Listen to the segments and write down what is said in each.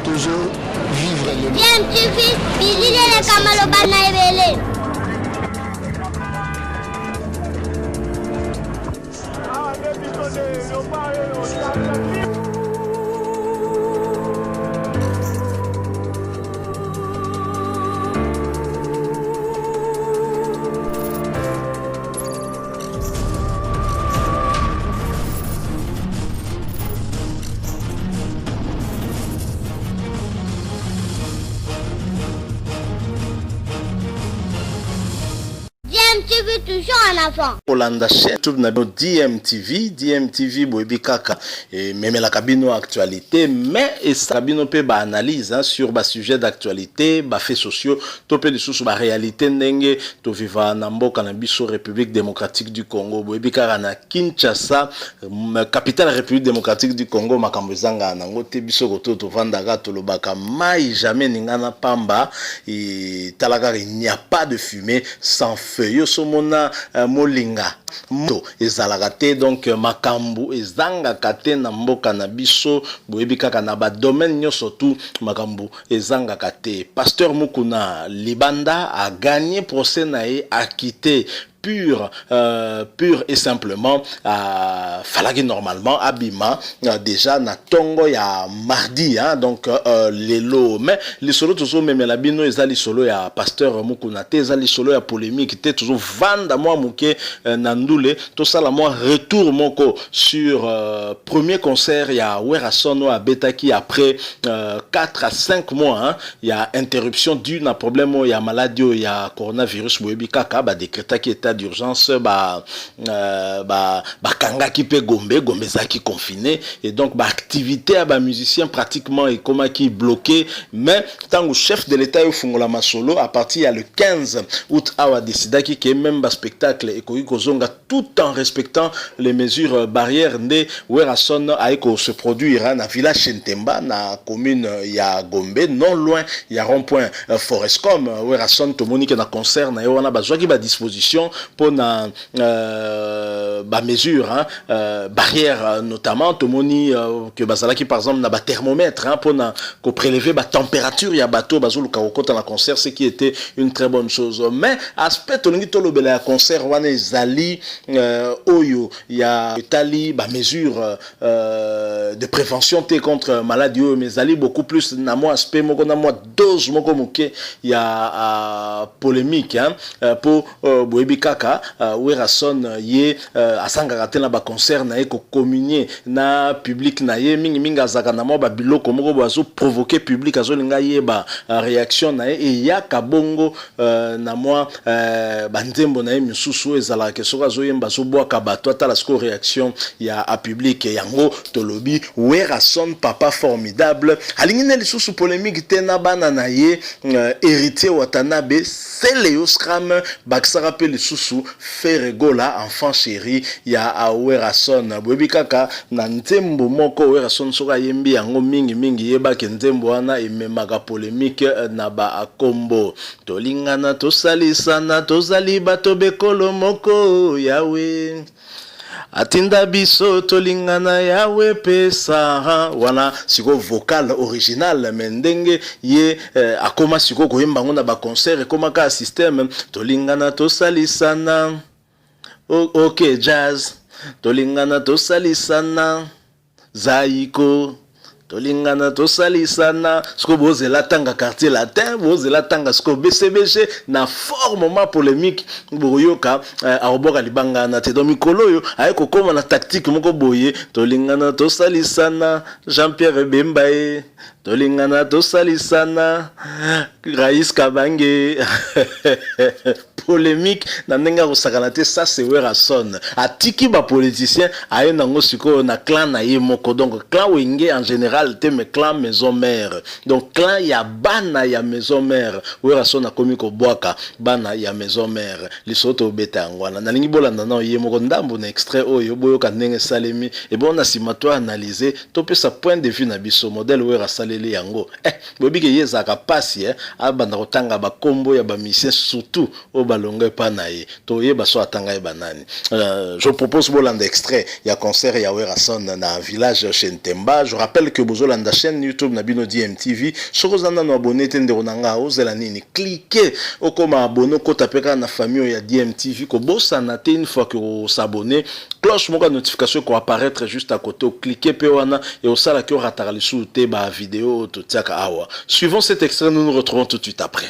toujours vivre le bien tu fils bilile le kamalo bana ebele DMTV toujours en avant. Olanda chaîne tout na DMTV boyebi kaka et même la cabine actualité mais et ça cabine peut ba analyse sur ba sujet d'actualité ba faits sociaux to pe lisusu ba réalité ndenge to viva na mboka na biso République démocratique du Congo boyebi kaka na Kinshasa capitale République démocratique du Congo makambo ezanga nango te biso ko to vandaka to lobaka mai jamais ningana pamba et talaka il n'y a pas de fumée sans feu yo somona molinga moto ezalaka te donc makambo ezanga kate na mboka na biso boyebi kaka na ba domaine nyonso tout makambo ezanga kate. Pasteur Mukuna Libanda a gagné procès na ye a quitté pur et simplement falaki normalement abima déjà na tongo ya mardi hein, donc lelo mais les solo toujours même la bino ezali solo ya pasteur Mukuna te ezali solo ya polémique te toujours vanda moi muke nandule tout ça la moi retour moko sur premier concert ya Werason à Betaki après 4 à 5 mois hein, il y a interruption due na problème ya maladie ya coronavirus boyebi kaka ba décréta qui était d'urgence kanga qui peut gombe zaki confiné et donc activité à musicien pratiquement et comme qui bloqué mais tant que chef de l'état au fungola masolo à partir le 15 août awa décida qui est même spectacle et kozonga tout en respectant les mesures barrières de Werason aiko se produire na village Chentemba na commune ya Gombe non loin ya rond-point Forestcom Werason to monique na concert na yo wana bazwaki ba disposition pour na mesure hein, barrière notamment tomoni que bazalaki par exemple na ba thermomètre hein, pour na ko prélever ba température ya bateau bazoluka kokota na concert ce qui était une très bonne chose mais aspect tolingi tolobela ya concert wana ezali oyo ya tali ba mesure de prévention te contre maladie mais ezali beaucoup plus na moi aspect moko na moi dose moko moke ya polémique hein, pour boyebi kaka Werason ye asanga te na ba concert na ye ko communier na public na ye mingi azaka na mo ba biloko moko bazo provoquer public azolinga ye ba réaction na ye et ya kabongo na moi ba nzembo na ye misusu ezala ke soka zo yemba zo boaka bato atala sko réaction ya a public yango tolobi Werason papa formidable alingine lisusu polémique te na bana na ye héritier Watanabe c'est Léo Scram baksara pe lisusu Ferregola enfant chéri ya Werason boyebi kaka na nzembo moko Werason soka yembi yango mingi yeba ke nzembo wana ememaka polémique na ba akombo tolingana tosalisana tozali bato bekolo moko yawe atinda biso tolingana yawe pesa wana siko vocal original mendenge ye akoma siko koyemba ngo na ba concert ekoma ka système tolingana tosalisana ok jazz tolingana tosalisana zaiko tolingana tosalisana siko bozela tanga quartier latin bozela tanga siko BCBG na fort moment polémique boyoka aoboka libanga na te do mikolo yo ayeko koma na tactique moko boye tolingana tosalisana Jean-Pierre Bembaye tolingana tosalisana Raïs Kabange polémique na nenga kosakana te ça c'est Werason atiki ba politicien aye nango siko na clan na ye moko donc clan wenge en général te mais clan maison mère donc clan ya bana ya maison mère Werason na komi ko boaka bana ya maison mère lisoto beta ngwana na lingi bolanda na ye moko ndambo na extrait oyo boyoka ndenge salemi et bon na simato analyser to pe sa point de vue na biso modèle Werason leli yango bobike yezaka pasi abanda kotanga ba kombo ya ba mission surtout o balongo pa nae to ye baso atanga banani. Je propose bolanda extrait il y a concert ya Werason na village chez Ntemba. Je rappelle que bozolanda chaîne YouTube na bino DMTV soko zanda no abonné tende onanga ozela nini cliquez okoma abonné ko tapeka na famille ya DMTV ko bossa na te une fois que vous s'abonnez cloche moko notification ko apparaître juste à côté cliquez pe wana et au sala que ratara le sous te ba vidéo to tiaka awa. Suivons cet extrait, nous nous retrouvons tout de suite après.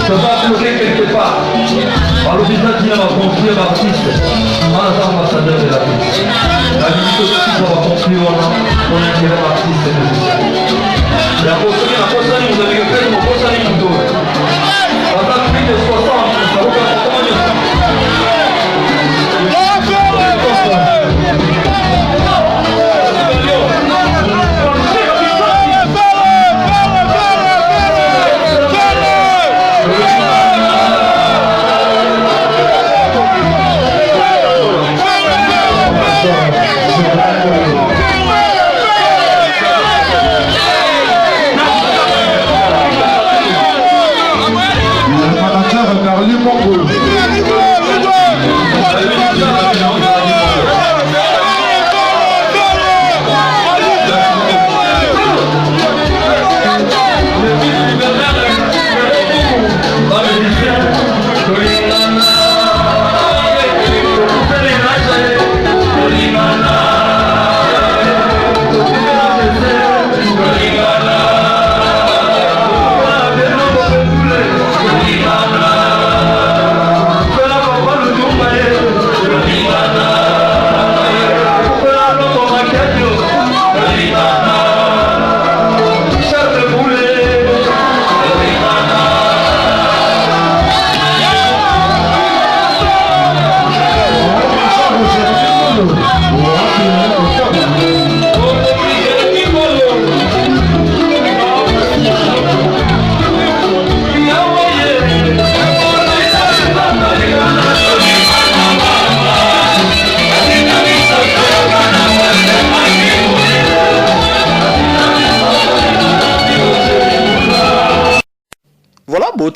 Ça va bloquer quelque part. Par le visage qui va construire l'artiste. On est ambassadeur de la vie. La vie aussi ça va construire on intérêt l'artiste et musicien. La poste vous avez fait mon poste à l'immoto. Pendant plus de 60 ans, ça vous fait comment dire ça?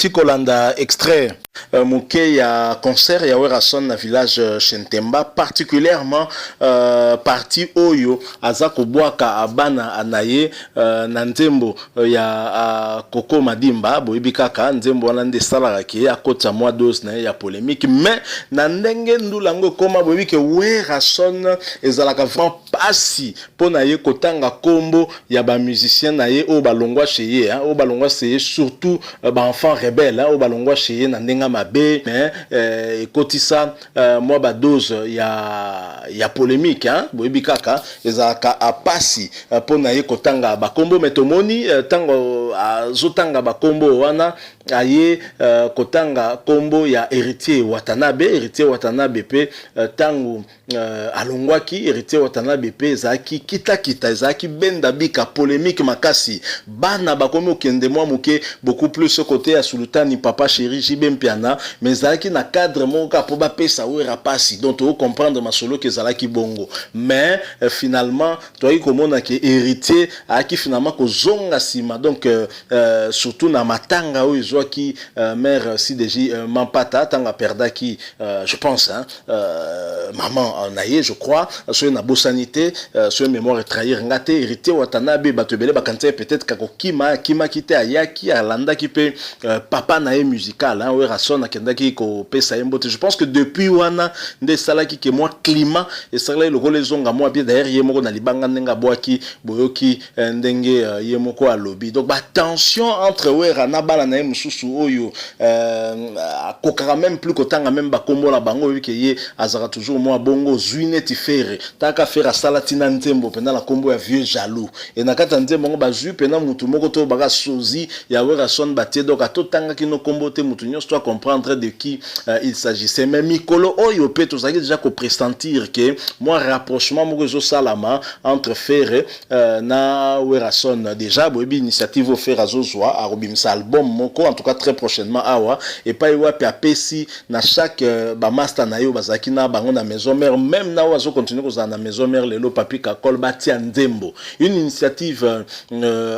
Toti Kolanda extrait Mouké ya concert ya Werason na village Chentemba, particulièrement parti Oyo Azako Boaka Abana Anaye na nzembo ya Koko Madimba boyebi kaka nzembo wana nde salaka ke akota mwa dose na ya polémique, mais na ndenge ndulango koma boyebi ke Werason ezalaka vraiment pasi pona ye kotanga kombo ya ba musicien na ye o balongwa chez ye o balongwa chez surtout ba enfant rebelle o balongwa chez ye na ndenga mabe, mais ekotisa mwa ba dose ya polémique boyebi kaka ezalaka apasi pona ye kotanga ba kombo metomoni tango azotanga ba kombo wana aye kotanga kombo ya Héritier Watanabe pe tango alongwaki Héritier Watanabe pe zaki kita zaki benda bika polémique makasi bana bakomi okende mwa muke beaucoup plus ce côté à Sultani papa chéri Jibem Piana, mais zaki na cadre moka po ba pesa wera pasi, donc tu comprendre masolo que zalaki bongo, mais finalement toi komona ke Héritier aki finalement ko zonga sima, donc surtout na matanga o qui mère CDJ Mampata tanga perdaki je pense maman en aye je crois sur na bosanité sur mémoire trahir ngate Héritier Watanabe batebele bakante peut-être kako kima kite ayaki alanda ki pe papa nae musical Werason akendaki ko pesa mbote. Je pense que depuis wana nde salaki ke moi climat et sala le rôle zonga moi bien derrière yemoko na libanga ndenga boaki boyoki ndenge yemoko alobi, donc ba tension entre Wera na bala na mususu oyo akokaka même plus kotanga même bakombo la bango wi ke ye azara toujours moi bongo zuine ti fere taka fera salatina ntembo pena la kombo ya vieux jaloux et na kata ntembo ngo bazu pena mutu moko to baka sozi ya Werason batie, donc atotanga kino kombo te mutu nyos toi comprendre de qui il s'agissait, mais mikolo oyo pe to zaki déjà ko pressentir que moi rapprochement moko zo salama entre fere na Werason déjà boyebi initiative au faire azozwa a robimsa album moko en tout cas très prochainement awa et pas iwa pe apesi na chaque ba master na yo bazaki na bango na maison mère, même na wazo continuer ko na maison mère lelo papi Kakol batia nzembo, une initiative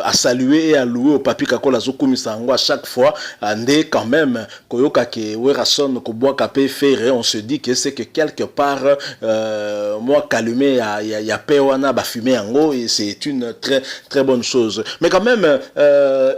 à saluer et à louer au papi Kakol azo komisa ngo à chaque fois ndé quand même koyoka ke Werason ko boa kapé faire, on se dit que c'est que quelque part moi calmer ya pe wana ba fumer ngo et c'est une très bonne chose, mais quand même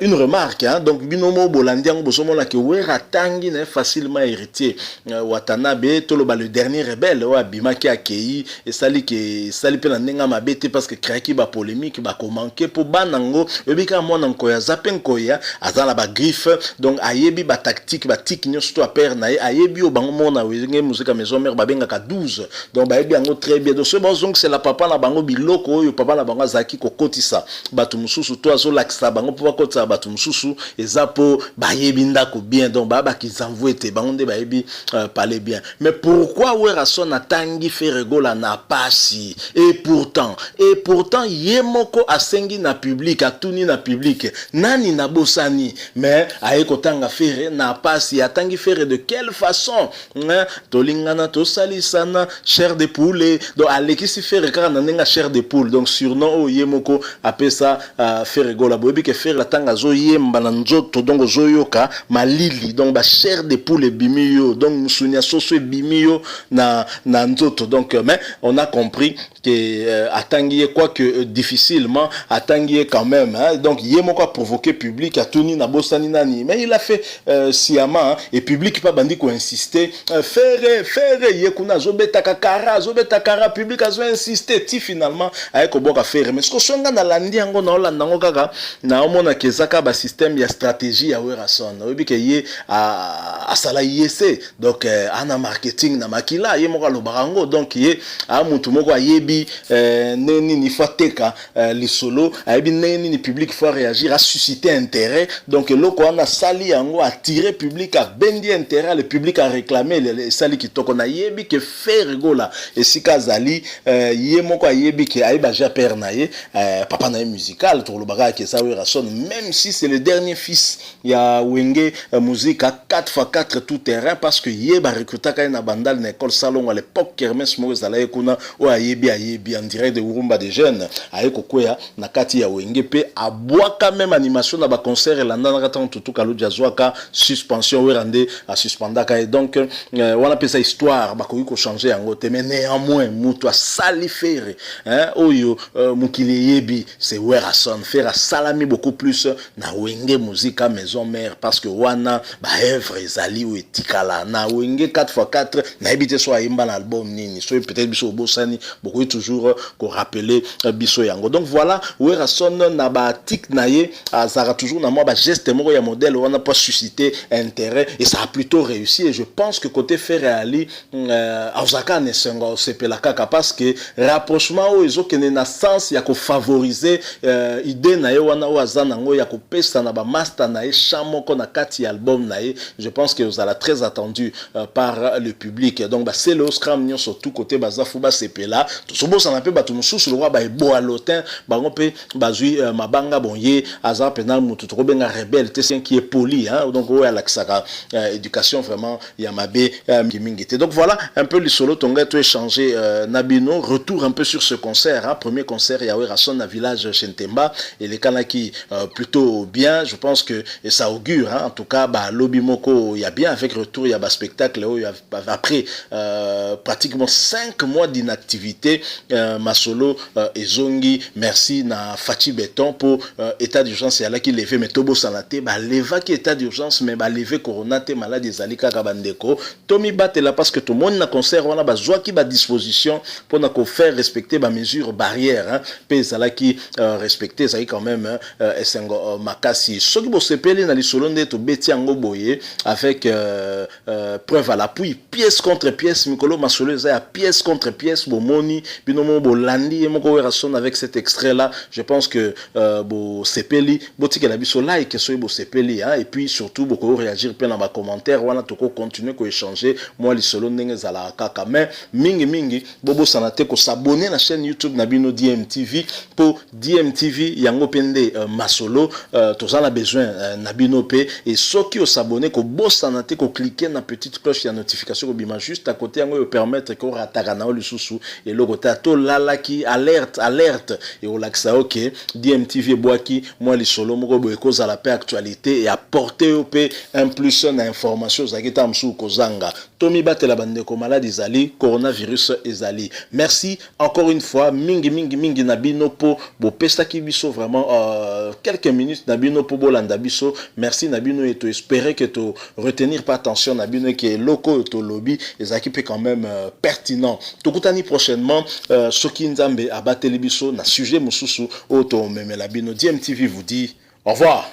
une remarque donc binomo bolandiango bosomona ke Wera tangi na facilement Héritier Watanabe toloba le dernier rebelle wa bimaki akei et sali pe na ndenga mabete parce que kraki ba polémique ba ko manquer pour banango ebika mona nkoya zapen koya azala ba griffe, donc ayebi ba tactique ba tic nyos to père na ayebi o bango mona wenge musique maison mère babenga ka 12, donc ba yebi ango très bien, donc ce bon c'est la papa na bango biloko oyo papa na bango zaki ko kotisa batu mususu to azo laksa bango po kotisa batu mususu ezapo ba yebi ndako bien, donc ba ki zanvouete bango nde ba yebi parler bien, mais pourquoi Werason atangi feregola na pasi et pourtant yemoko asengi na public atuni na public nani na bosani, mais aeko tanga fere na pasi atangi fere de quelle façon tolingana to salisana chair de poule, donc alekisi fere kaka na nenga chair de poule, donc surnom o yemoko apesa feregola boyebi ke fere tanga zo yemba na nzoto donc zoyoka malili, donc ba chair de poule bimio, donc musunya soso bimio na nzoto, donc mais on a compris que atangi quoi que difficilement atangi quand même donc yemoko a provoqué public atuni na bosani nani, mais il a fait sciemment et public pas bandi ko insister faire yekuna zobeta kara public azo insister ti finalement ay ko boka faire, mais ce que songa na landi yango na olanda ngo kaka na omona kezaka ba système ya stratégie ya Werason obi ke ye a sala yese, donc ana marketing na makila ye moko lo barango, donc ye a mutu moko ayebi neni ni fateka lisolo ayebi neni ni public faut réagir à susciter intérêt, donc loko ana sali yango attirer public a bendi intérêt, le public a réclamé les sali kitoko na yebi ke faire gola et sika zali ye moko ayebi ke ayeba ja père na ye papa na musical to lo baga ke sa Werason, même si c'est le dernier fils ya wenge musique à 4x4 3-4 tout terrain parce que yeba recruta na bandal na école salon à l'époque Kermesse Moïse ala kuna o ayebi en direct de Urumba des jeunes ayeko kwea na kati ya wenge pe abwaka même animation na ba concert elanda na kata tutu kalu jazwaka suspension werande a suspendaka et donc on appelle ça histoire ba ko changer yango te mais néanmoins mutu sali faire hein oyo mukili yebi c'est Werason faire salami beaucoup plus na wenge musique à maison mère parce que wana ba œuvre ezali ou etikala na wenge 4x4 na ebité so imba na album nini so peut-être biso bosani beaucoup toujours ko rappeler biso yango donc voilà Werason na ba tik na ye azara toujours na moi ba geste moko ya modèle on a pas suscité intérêt et ça a plutôt réussi et je pense que côté Ferrari Auzaka ne sengo sepela kaka parce que rapprochement o ezokene na sens ya ko favoriser idée na ye wana o azana ngo ya ko pesa na ba master na ye chamoko na kati album na ye je pense que vous allez très attendu par le public donc bah c'est le Oscar mignon sur tout côté bazafu ba sepela to sobo ça na pe batu mususu le roi ba ebo a lotin bango pe bazui mabanga bonye aza penal mutu to benga rebelle te qui est poli hein donc o ala kisaka éducation vraiment ya mabe mingité donc voilà un peu le solo tonga to échanger Nabino retour un peu sur ce concert hein premier concert ya Werason à village Chentemba et les kanaki plutôt bien je pense que et ça augure hein en tout cas bah lobby moko il y a bien avec retour il y a ba spectacle après pratiquement 5 mois d'inactivité Masolo ezongi merci na Fachi Beton pour état d'urgence ya la qui levé mais tobo sanate ba leva qui état d'urgence mais ba levé corona te maladie zalika kabandeko Tommy batela parce que tout le monde na concert wana ba joie qui ba disposition pour na ko faire respecter ba mesures barrières hein pe zala qui respecter ça quand même esengo makasi soki bo sepeli na lisolo nde to beti yango boye avec preuve à l'appui pièce contre pièce Mikolo Masolo za pièce contre pièce bomoni binomo bolandi et moko Werason avec cet extrait là je pense que bo sepeli botike la biso like so bo sepeli hein et puis surtout beaucoup réagir pe na ba commentaire wana toko continuer ko échanger moi lisolo ndenge zala kaka mais mingi bobo sanate ko s'abonner na chaîne YouTube na bino DMTV pour DMTV yango pende Masolo tozala besoin na bino pe et soki o s'abonner ko bosanate ko cliquer na petite cloche ya notification ko bima juste à côté yango yo permettre ko rataka na lisusu et logo tato lala ki alerte et o laksa OK DMTV boaki moi lisolo moko boye ko za la paix actualité et apporter au pe un plus na information za kita msu kozanga Tommy batela bandeko maladi zali coronavirus ezali merci encore une fois mingi na bino po bo pesa ki biso vraiment quelques minutes na bino po bolanda biso merci na bino et to espérer que to retenir pas attention na bino que loko to lobby ezaki pe quand même pertinent tokutani prochainement soki nzambe abateli biso na sujet mususu o to memela bino DMTV vous dit au revoir.